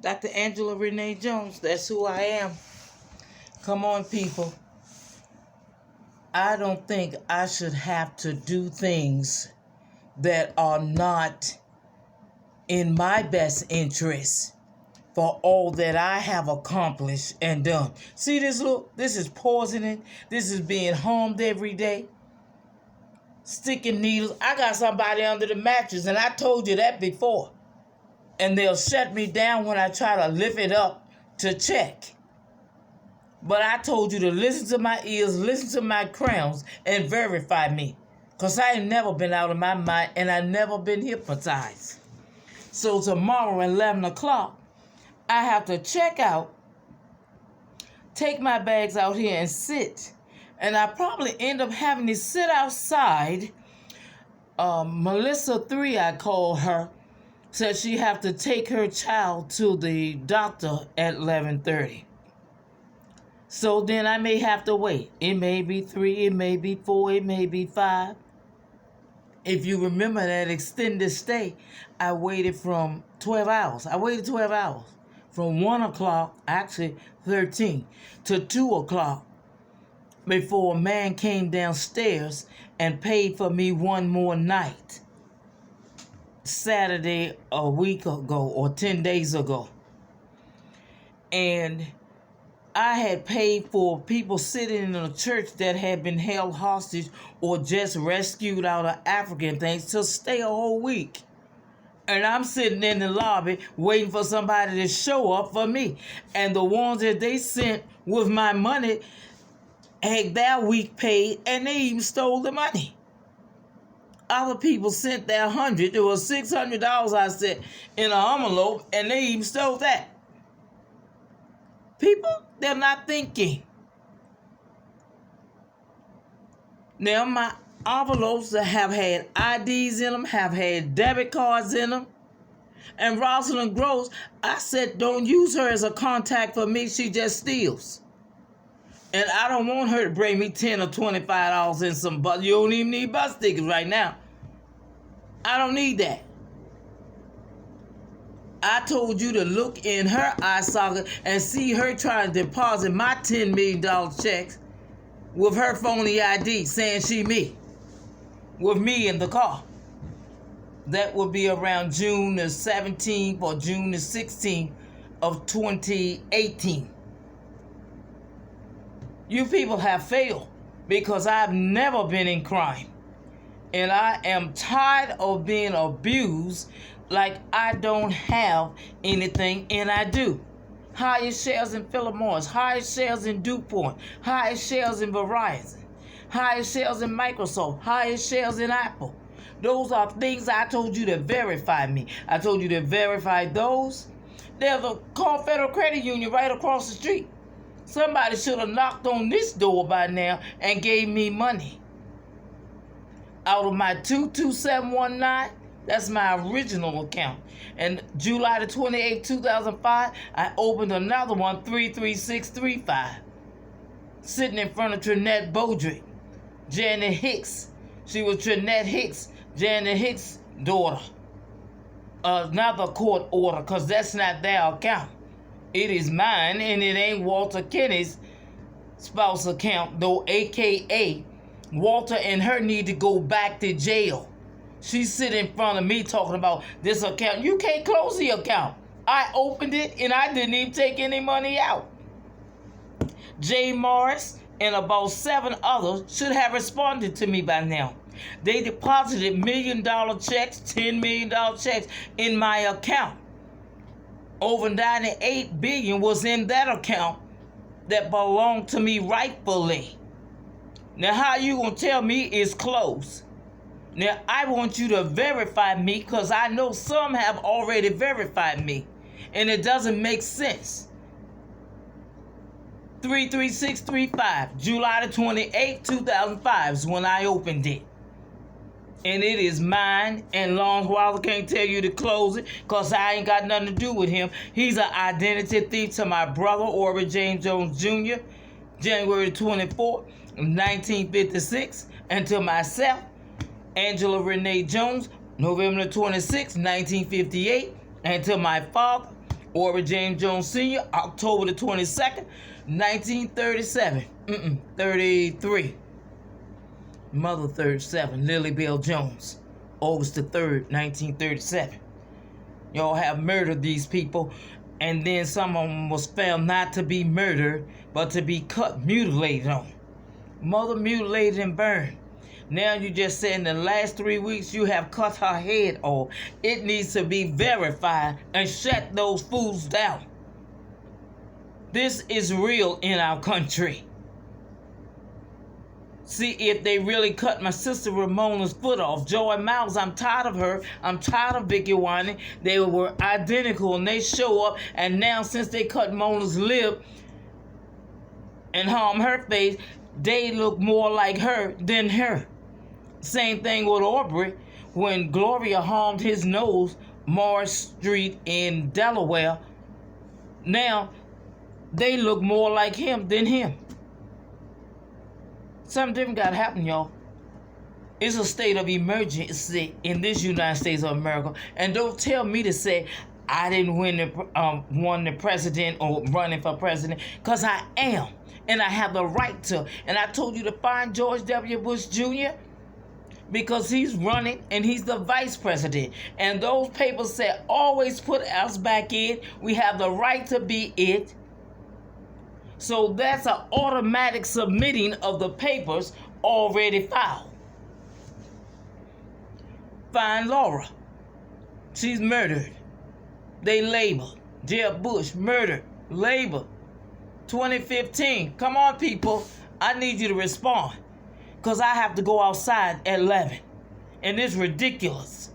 Dr. Angela Renee Jones, that's who I am. Come on, people. I don't think I should have to do things that are not in my best interest for all that I have accomplished and done. See this look? This is poisoning. This is being harmed every day. Sticking needles. I got somebody under the mattress, and I told you that before. And they'll shut me down when I try to lift it up to check. But I told you to listen to my ears, listen to my crowns, and verify me. Because I ain't never been out of my mind, and I never been hypnotized. So tomorrow at 11 o'clock, I have to check out, take my bags out here and sit. And I probably end up having to sit outside. Melissa 3, I call her, said she have to take her child to the doctor at 11:30. So then I may have to wait. It may be 3, it may be 4, it may be 5. If you remember that extended stay, I waited from 12 hours. I waited 12 hours. From 1 o'clock, actually 13, to 2 o'clock before a man came downstairs and paid for me one more night. Saturday a week ago or 10 days ago. And I had paid for people sitting in a church that had been held hostage or just rescued out of African things to stay a whole week. And I'm sitting in the lobby waiting for somebody to show up for me. And the ones that they sent with my money had their week paid, and they even stole the money. Other people sent their $100. There was $600 I sent in an envelope, and they even stole that. People, they're not thinking. Now, my envelopes that have had IDs in them, have had debit cards in them. And Rosalind Gross, I said, don't use her as a contact for me. She just steals. And I don't want her to bring me $10 or $25 in some bus. You don't even need bus tickets right now. I don't need that. I told you to look in her eye socket and see her trying to deposit my $10 million checks with her phony ID saying she me. With me in the car. That would be around June the 17th or June the 16th of 2018. You people have failed because I've never been in crime. And I am tired of being abused like I don't have anything, and I do. Highest shares in Philip Morris, highest shares in DuPont, highest shares in Verizon, highest shares in Microsoft, highest shares in Apple. Those are things I told you to verify me. I told you to verify those. There's a Federal Credit Union right across the street. Somebody should have knocked on this door by now and gave me money. Out of my 22719, that's my original account. And July the 28th, 2005, I opened another one, 33635. Sitting in front of Trinette Bodrick. Janet Hicks. She was Trinette Hicks, Janet Hicks' daughter. Another court order, because that's not their account. It is mine, and it ain't Walter Kenny's spouse account, though, a.k.a. Walter and her need to go back to jail. She's sitting in front of me talking about this account. You can't close the account. I opened it, and I didn't even take any money out. Jay Morris and about 7 others should have responded to me by now. They deposited $1 million checks, $10 million checks in my account. Over $98 billion was in that account that belonged to me rightfully. Now, how you gonna tell me it's closed? Now, I want you to verify me because I know some have already verified me, and it doesn't make sense. 33635, July the 28th, 2005 is when I opened it. And it is mine, and Long Wilder can't tell you to close it because I ain't got nothing to do with him. He's an identity thief to my brother, Aubrey James Jones Jr., January 24, 1956, and to myself, Angela Renee Jones, November 26, 1958, and to my father, Aubrey James Jones Sr., October the 22nd, 1937. 33. Mother 37, Lily Bell Jones, August the 3rd, 1937. Y'all have murdered these people, and then some of them was found not to be murdered, but to be cut, mutilated on. Mother mutilated and burned. Now you just said in the last 3 weeks you have cut her head off. It needs to be verified and shut those fools down. This is real in our country. See if they really cut my sister Ramona's foot off. Joy Miles, I'm tired of her. I'm tired of Vicky Whining. They were identical and they show up, and now since they cut Mona's lip and harm her face, they look more like her than her. Same thing with Aubrey. When Gloria harmed his nose, Morris Street in Delaware, now they look more like him than him. Something different got to happen, y'all. It's a state of emergency in this United States of America. And don't tell me to say I didn't won the president or running for president, because I am. And I have the right to. And I told you to find George W. Bush Jr., because he's running and he's the vice president. And those papers said always put us back in. We have the right to be it. So that's an automatic submitting of the papers already filed. Find Laura. She's murdered. They labeled. Jeb Bush murdered. Labeled. 2015. Come on, people. I need you to respond, because I have to go outside at 11. And it's ridiculous.